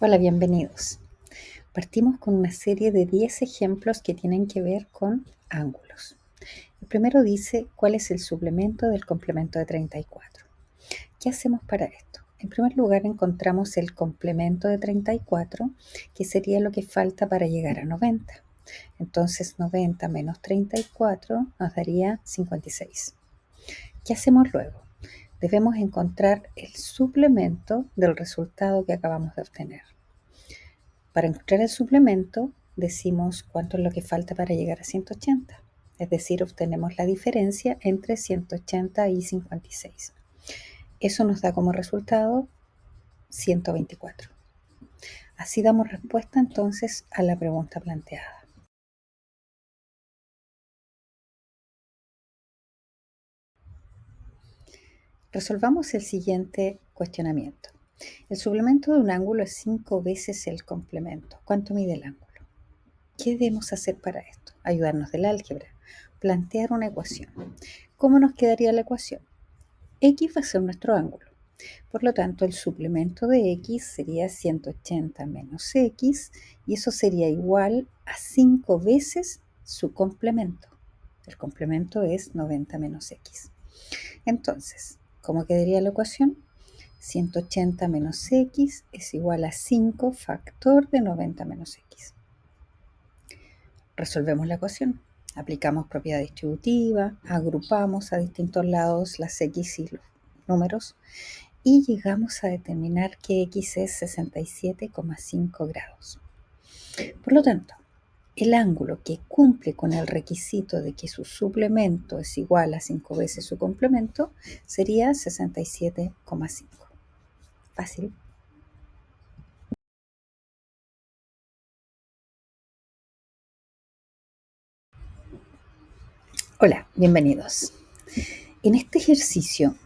Hola, bienvenidos. Partimos con una serie de 10 ejemplos que tienen que ver con ángulos. El primero dice, ¿cuál es el suplemento del complemento de 34? ¿Qué hacemos para esto? En primer lugar, encontramos el complemento de 34, que sería lo que falta para llegar a 90. Entonces, 90 menos 34 nos daría 56. ¿Qué hacemos luego? Debemos encontrar el suplemento del resultado que acabamos de obtener. Para encontrar el suplemento, decimos cuánto es lo que falta para llegar a 180. Es decir, obtenemos la diferencia entre 180 y 56. Eso nos da como resultado 124. Así damos respuesta entonces a la pregunta planteada. Resolvamos el siguiente cuestionamiento. El suplemento de un ángulo es 5 veces el complemento. ¿Cuánto mide el ángulo? ¿Qué debemos hacer para esto? Ayudarnos del álgebra. Plantear una ecuación. ¿Cómo nos quedaría la ecuación? X va a ser nuestro ángulo. Por lo tanto, el suplemento de X sería 180 menos X y eso sería igual a 5 veces su complemento. El complemento es 90 menos X. Entonces, ¿cómo quedaría la ecuación? 180 menos X es igual a 5 factor de 90 menos X. Resolvemos la ecuación. Aplicamos propiedad distributiva, agrupamos a distintos lados las X y los números y llegamos a determinar que X es 67,5 grados. Por lo tanto, el ángulo que cumple con el requisito de que su suplemento es igual a 5 veces su complemento sería 67,5. Fácil. Hola, bienvenidos. En este ejercicio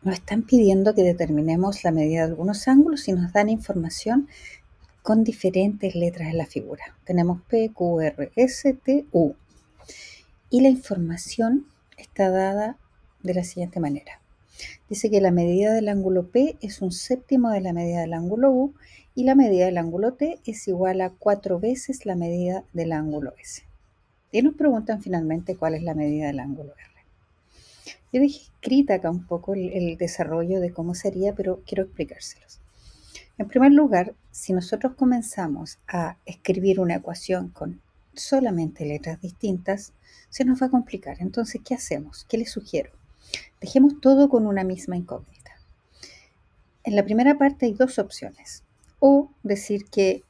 nos están pidiendo que determinemos la medida de algunos ángulos y nos dan información con diferentes letras en la figura. Tenemos P, Q, R, S, T, U. Y la información está dada de la siguiente manera. Dice que la medida del ángulo P es un séptimo de la medida del ángulo U y la medida del ángulo T es igual a 4 veces la medida del ángulo S. Y nos preguntan finalmente cuál es la medida del ángulo R. Yo dejé escrita acá un poco el desarrollo de cómo sería, pero quiero explicárselos. En primer lugar, si nosotros comenzamos a escribir una ecuación con solamente letras distintas, se nos va a complicar. Entonces, ¿qué hacemos? ¿Qué les sugiero? Dejemos todo con una misma incógnita. En la primera parte hay dos opciones. O decir que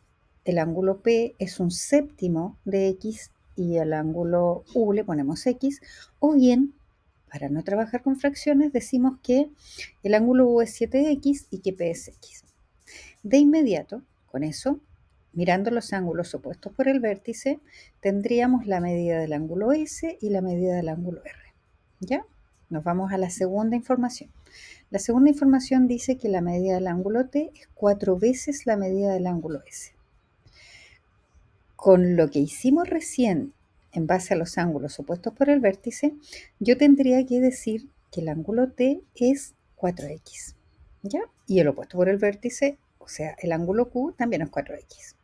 el ángulo P es un séptimo de X y al ángulo U le ponemos X, o bien, para no trabajar con fracciones, decimos que el ángulo U es 7X y que P es X. De inmediato, con eso, mirando los ángulos opuestos por el vértice, tendríamos la medida del ángulo S y la medida del ángulo R. ¿Ya? Nos vamos a la segunda información. La segunda información dice que la medida del ángulo T es 4 veces la medida del ángulo S. Con lo que hicimos recién en base a los ángulos opuestos por el vértice, yo tendría que decir que el ángulo T es 4X. ¿Ya? Y el opuesto por el vértice, o sea, el ángulo Q también es 4X.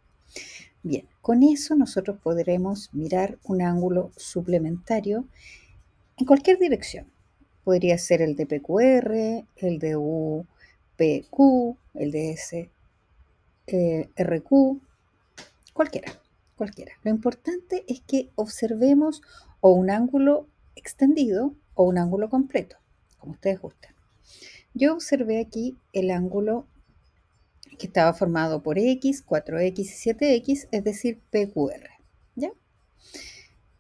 Bien, con eso nosotros podremos mirar un ángulo suplementario en cualquier dirección. Podría ser el de PQR, el de UPQ, el de SRQ, cualquiera. Lo importante es que observemos o un ángulo extendido o un ángulo completo, como ustedes gusten. Yo observé aquí el ángulo que estaba formado por X, 4X y 7X, es decir, PQR. ¿Ya?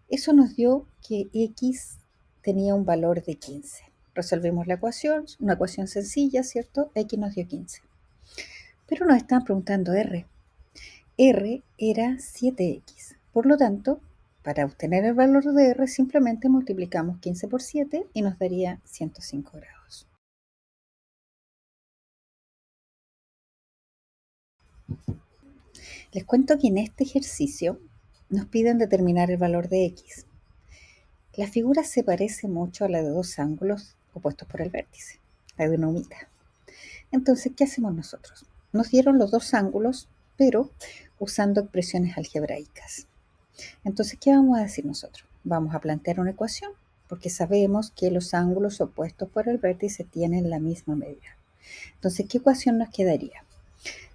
Eso nos dio que X tenía un valor de 15. Resolvimos la ecuación, una ecuación sencilla, ¿cierto? X nos dio 15. Pero nos estaban preguntando R. R era 7X. Por lo tanto, para obtener el valor de R simplemente multiplicamos 15 por 7 y nos daría 105 grados. Les cuento que en este ejercicio nos piden determinar el valor de X. La figura se parece mucho a la de dos ángulos opuestos por el vértice, la de una humita. Entonces, ¿qué hacemos nosotros? nos dieron los dos ángulos, pero usando expresiones algebraicas. Entonces, ¿qué vamos a decir nosotros? Vamos a plantear una ecuación, porque sabemos que los ángulos opuestos por el vértice tienen la misma medida. Entonces, ¿qué ecuación nos quedaría?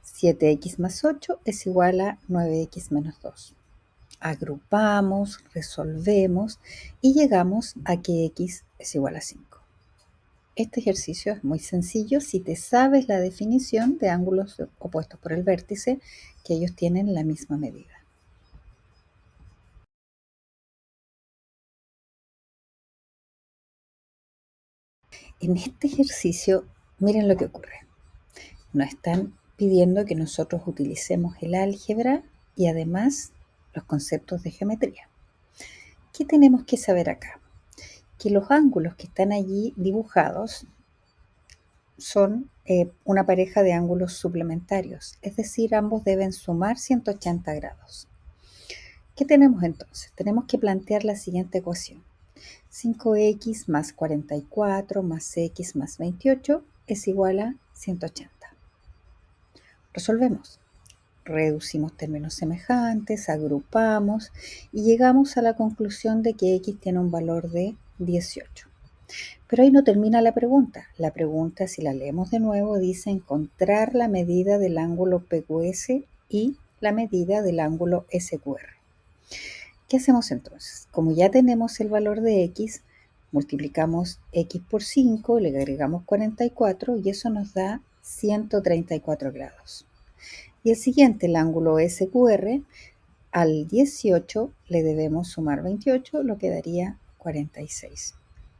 7x más 8 es igual a 9x menos 2. Agrupamos, resolvemos y llegamos a que x es igual a 5. Este ejercicio es muy sencillo si te sabes la definición de ángulos opuestos por el vértice, que ellos tienen la misma medida. En este ejercicio, miren lo que ocurre. Nos están pidiendo que nosotros utilicemos el álgebra y además los conceptos de geometría. ¿Qué tenemos que saber acá? Que los ángulos que están allí dibujados son una pareja de ángulos suplementarios, es decir, ambos deben sumar 180 grados. ¿Qué tenemos entonces? Tenemos que plantear la siguiente ecuación. 5x más 44 más x más 28 es igual a 180. Resolvemos. Reducimos términos semejantes, agrupamos y llegamos a la conclusión de que x tiene un valor de 18. Pero ahí no termina la pregunta. La pregunta, si la leemos de nuevo, dice encontrar la medida del ángulo PQS y la medida del ángulo SQR. ¿Qué hacemos entonces? Como ya tenemos el valor de x, multiplicamos x por 5, le agregamos 44 y eso nos da 134 grados. Y el siguiente, el ángulo SQR, al 18 le debemos sumar 28, lo que daría 46.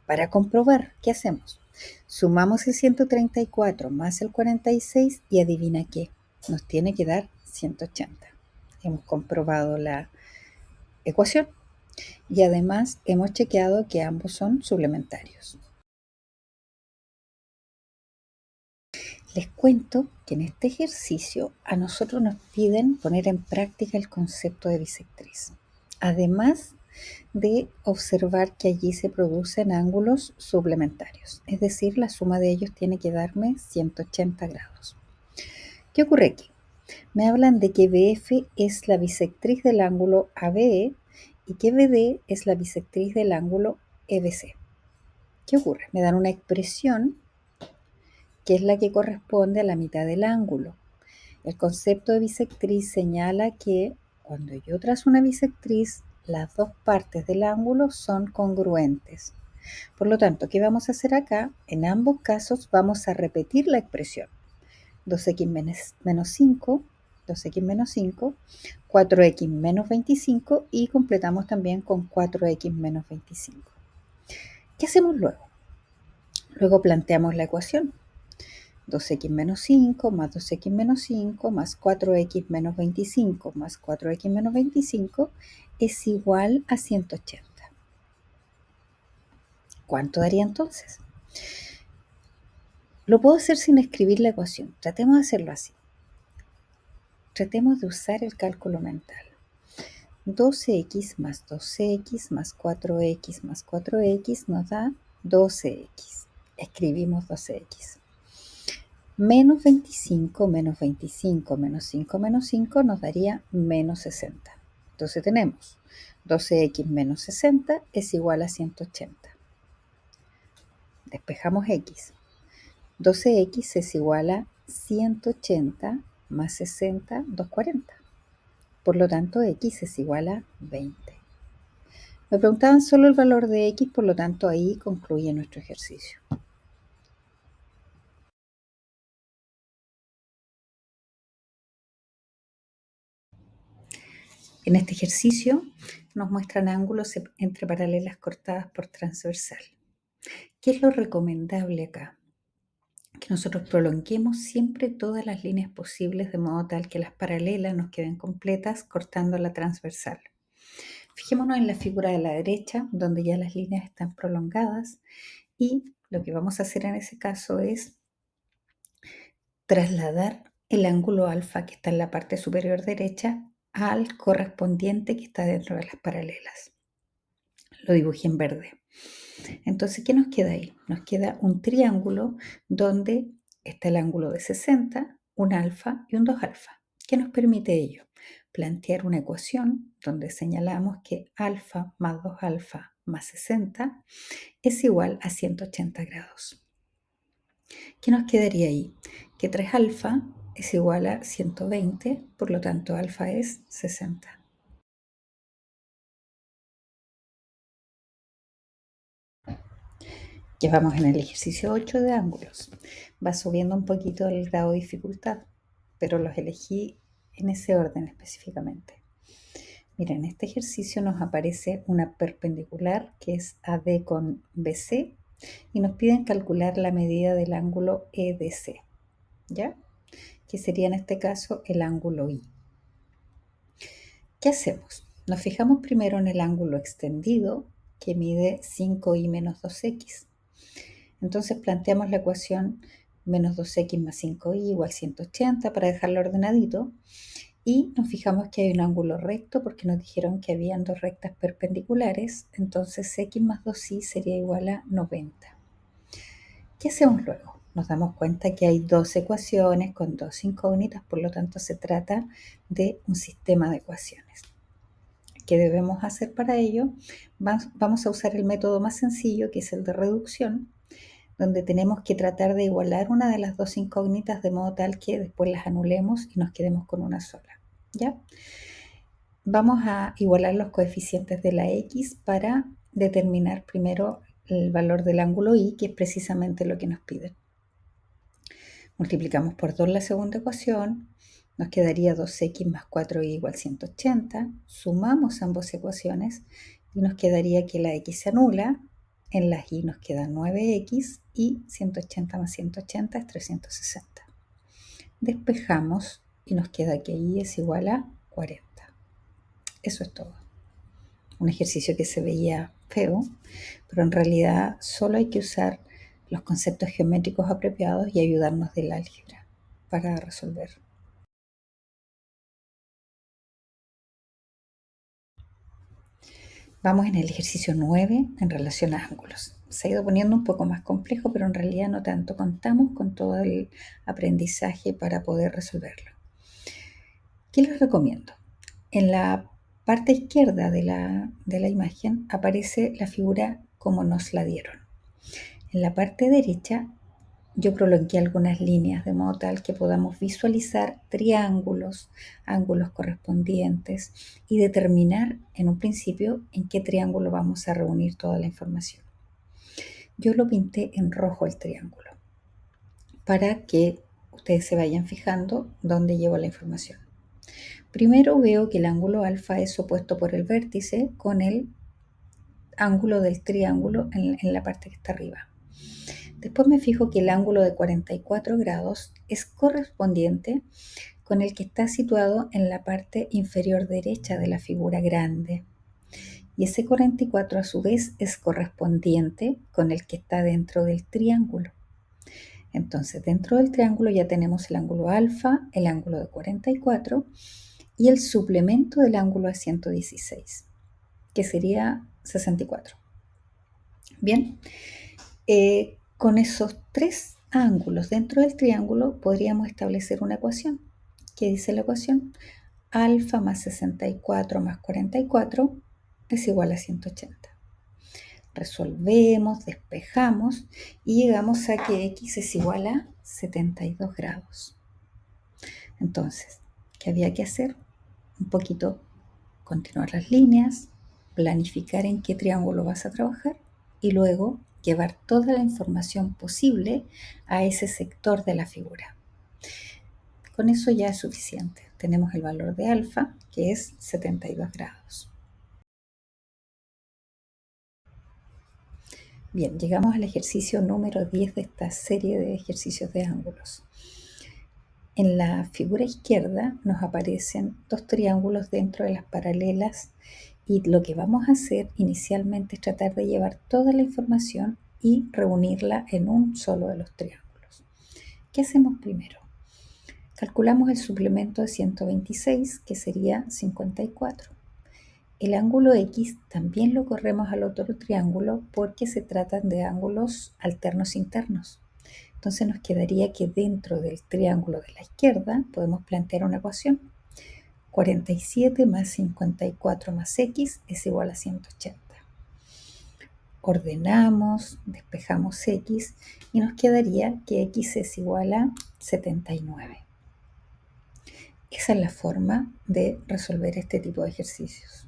Para comprobar, ¿qué hacemos? Sumamos el 134 más el 46 y adivina qué, nos tiene que dar 180. Hemos comprobado la ecuación y además hemos chequeado que ambos son suplementarios. Les cuento que en este ejercicio a nosotros nos piden poner en práctica el concepto de bisectriz. Además de observar que allí se producen ángulos suplementarios, es decir, la suma de ellos tiene que darme 180 grados. ¿Qué ocurre aquí? Me hablan de que BF es la bisectriz del ángulo ABE y que BD es la bisectriz del ángulo EBC. ¿Qué ocurre? Me dan una expresión que es la que corresponde a la mitad del ángulo. El concepto de bisectriz señala que cuando yo trazo una bisectriz, las dos partes del ángulo son congruentes. Por lo tanto, ¿qué vamos a hacer acá? En ambos casos vamos a repetir la expresión. 2x menos 5, 2x menos 5, 4x menos 25 y completamos también con 4x menos 25. ¿Qué hacemos luego? Luego planteamos la ecuación. 2x menos 5 más 2x menos 5 más 4x menos 25 más 4x menos 25 es igual a 180. ¿Cuánto daría entonces? Lo puedo hacer sin escribir la ecuación. Tratemos de hacerlo así. Tratemos de usar el cálculo mental. 12x más 12x más 4x más 4x nos da 12x. Escribimos 12x. Menos 25 menos 25 menos 5 menos 5 nos daría menos 60. Entonces tenemos 12x menos 60 es igual a 180. Despejamos x. 12x es igual a 180 más 60, 240. Por lo tanto, x es igual a 20. Me preguntaban solo el valor de x, por lo tanto ahí concluye nuestro ejercicio. En este ejercicio nos muestran ángulos entre paralelas cortadas por transversal. ¿Qué es lo recomendable acá? Que nosotros prolonguemos siempre todas las líneas posibles de modo tal que las paralelas nos queden completas cortando la transversal. Fijémonos en la figura de la derecha, donde ya las líneas están prolongadas y lo que vamos a hacer en ese caso es trasladar el ángulo alfa que está en la parte superior derecha al correspondiente que está dentro de las paralelas. Lo dibujé en verde. Entonces, ¿qué nos queda ahí? Nos queda un triángulo donde está el ángulo de 60, un alfa y un 2 alfa. ¿Qué nos permite ello? Plantear una ecuación donde señalamos que alfa más 2 alfa más 60 es igual a 180 grados. ¿Qué nos quedaría ahí? Que 3 alfa es igual a 120, por lo tanto alfa es 60. Ya vamos en el ejercicio 8 de ángulos. Va subiendo un poquito el grado de dificultad, pero los elegí en ese orden específicamente. Mira, en este ejercicio nos aparece una perpendicular que es AD con BC y nos piden calcular la medida del ángulo EDC, ¿ya? Que sería en este caso el ángulo I. ¿Qué hacemos? Nos fijamos primero en el ángulo extendido que mide 5i menos 2x. Entonces planteamos la ecuación menos 2x más 5i igual 180 para dejarlo ordenadito. Y nos fijamos que hay un ángulo recto porque nos dijeron que habían dos rectas perpendiculares. Entonces x más 2i sería igual a 90. ¿Qué hacemos luego? Nos damos cuenta que hay dos ecuaciones con dos incógnitas, por lo tanto se trata de un sistema de ecuaciones. ¿Qué debemos hacer para ello? Vamos a usar el método más sencillo, que es el de reducción, donde tenemos que tratar de igualar una de las dos incógnitas de modo tal que después las anulemos y nos quedemos con una sola, ¿ya? Vamos a igualar los coeficientes de la x para determinar primero el valor del ángulo I, que es precisamente lo que nos piden. Multiplicamos por 2 la segunda ecuación, nos quedaría 2x más 4y igual 180. Sumamos ambas ecuaciones y nos quedaría que la x se anula. En las y nos queda 9x y 180 más 180 es 360. Despejamos y nos queda que y es igual a 40. Eso es todo. Un ejercicio que se veía feo, pero en realidad solo hay que usar los conceptos geométricos apropiados y ayudarnos del álgebra para resolver. Vamos en el ejercicio 9 en relación a ángulos. Se ha ido poniendo un poco más complejo, pero en realidad no tanto. Contamos con todo el aprendizaje para poder resolverlo. ¿Qué les recomiendo? En la parte izquierda de la imagen aparece la figura como nos la dieron. En la parte derecha yo prolongué algunas líneas de modo tal que podamos visualizar triángulos, ángulos correspondientes y determinar en un principio en qué triángulo vamos a reunir toda la información. Yo lo pinté en rojo el triángulo para que ustedes se vayan fijando dónde llevo la información. Primero veo que el ángulo alfa es opuesto por el vértice con el ángulo del triángulo en la parte que está arriba. Después me fijo que el ángulo de 44 grados es correspondiente con el que está situado en la parte inferior derecha de la figura grande. Y ese 44 a su vez es correspondiente con el que está dentro del triángulo. Entonces, dentro del triángulo ya tenemos el ángulo alfa, el ángulo de 44 y el suplemento del ángulo de 116, que sería 64. Bien, con esos tres ángulos dentro del triángulo podríamos establecer una ecuación. ¿Qué dice la ecuación? Alfa más 64 más 44 es igual a 180. Resolvemos, despejamos y llegamos a que x es igual a 72 grados. Entonces, ¿qué había que hacer? Un poquito continuar las líneas, planificar en qué triángulo vas a trabajar y luego llevar toda la información posible a ese sector de la figura. Con eso ya es suficiente. Tenemos el valor de alfa, que es 72 grados. Bien, llegamos al ejercicio número 10 de esta serie de ejercicios de ángulos. En la figura izquierda nos aparecen dos triángulos dentro de las paralelas y lo que vamos a hacer inicialmente es tratar de llevar toda la información y reunirla en un solo de los triángulos. ¿Qué hacemos primero? Calculamos el suplemento de 126, que sería 54. El ángulo X también lo corremos al otro triángulo porque se tratan de ángulos alternos internos. Entonces nos quedaría que dentro del triángulo de la izquierda podemos plantear una ecuación. 47 más 54 más x es igual a 180. Ordenamos, despejamos x y nos quedaría que x es igual a 79. Esa es la forma de resolver este tipo de ejercicios.